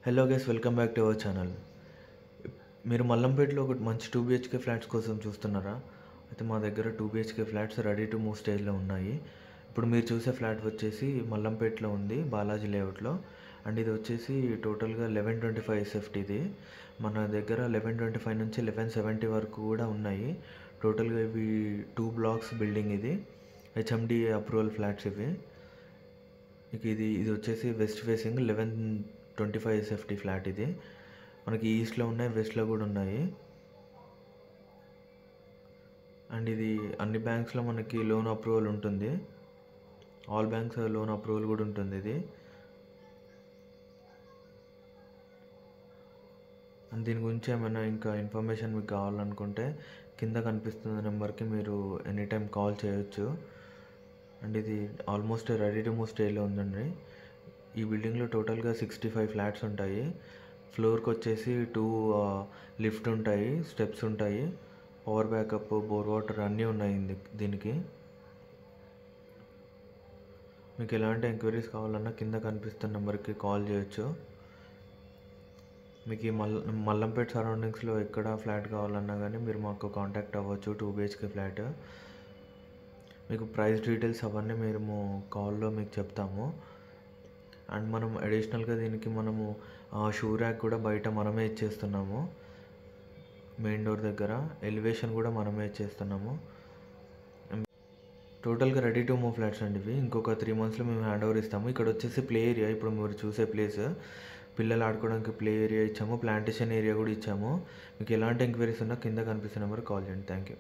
Hello guys, welcome back to our channel. మీరు మల్లంపేటలో ఒక మంచి 2 BHK ఫ్లాట్స్ కోసం చూస్తున్నారా? అయితే మా దగ్గర 2 BHK flats ready to move స్టేజ్లో ఉన్నాయి. ఇప్పుడు మీరు చూసే ఫ్లాట్ వచ్చేసి మల్లంపేటలో ఉంది, బాలాజీ లేఅవుట్లో. అండ్ ఇది వచ్చేసి టోటల్గా 1125 SFT. ఇది మన దగ్గర 1125 నుంచి 1170 వరకు కూడా ఉన్నాయి. టోటల్గా ఇవి 2 బ్లాక్స్ బిల్డింగ్. ఇది HMD అప్రూవల్ ఫ్లాట్స్ ఇవి. ఇది ఇది వచ్చేసి వెస్ట్ ఫేసింగ్ 1125 SFT ఫ్లాట్. ఇది మనకి ఈస్ట్లో ఉన్నాయి, వెస్ట్లో కూడా ఉన్నాయి. అండ్ ఇది అన్ని బ్యాంక్స్లో మనకి లోన్ అప్రూవల్ ఉంటుంది, ఆల్ బ్యాంక్స్ లోన్ అప్రూవల్ కూడా ఉంటుంది. ఇది అండ్ దీని గురించి ఏమైనా ఇంకా ఇన్ఫర్మేషన్ మీకు కావాలనుకుంటే కింద కనిపిస్తున్న నెంబర్కి మీరు ఎనీ టైం కాల్ చేయొచ్చు. అండ్ ఇది ఆల్మోస్ట్ రెడీ టు మూవ్ స్టేజ్లో ఉందండి. ఈ బిల్డింగ్లో టోటల్గా 65 ఫ్లాట్స్ ఉంటాయి. ఫ్లోర్కి వచ్చేసి 2 లిఫ్ట్ ఉంటాయి, స్టెప్స్ ఉంటాయి, పవర్ బ్యాకప్, బోర్ వాటర్ అన్నీ ఉన్నాయి దీనికి. మీకు ఎలాంటి ఎంక్వైరీస్ కావాలన్నా కింద కనిపిస్తున్న నెంబర్కి కాల్ చేయొచ్చు. మీకు ఈ మల్లంపేట సరౌండింగ్స్లో ఎక్కడ ఫ్లాట్ కావాలన్నా కానీ మీరు మాకు కాంటాక్ట్ అవ్వచ్చు. 2 BHK ఫ్లాట్. మీకు ప్రైస్ డీటెయిల్స్ అవన్నీ మేము కాల్లో మీకు చెప్తాము. అండ్ మనం అడిషనల్గా దీనికి మనము షూ ర్యాక్ కూడా బయట మనమే ఇచ్చేస్తున్నాము. మెయిన్ డోర్ దగ్గర ఎలివేషన్ కూడా మనమే ఇచ్చేస్తున్నాము. టోటల్గా రెడీ టు మూవ్ ఫ్లాట్స్ అండి ఇవి. ఇంకొక 3 monthsలో మేము హ్యాండ్ ఓవర్ ఇస్తాము. ఇక్కడ వచ్చేసి ప్లే ఏరియా, ఇప్పుడు మీరు చూసే ప్లేస్, పిల్లలు ఆడుకోవడానికి ప్లే ఏరియా ఇచ్చాము, ప్లాంటేషన్ ఏరియా కూడా ఇచ్చాము. మీకు ఎలాంటి ఎంక్వైరీస్ ఉన్నా కింద కనిపిస్తున్న నెంబర్కి కాల్ చేయండి. Thank you.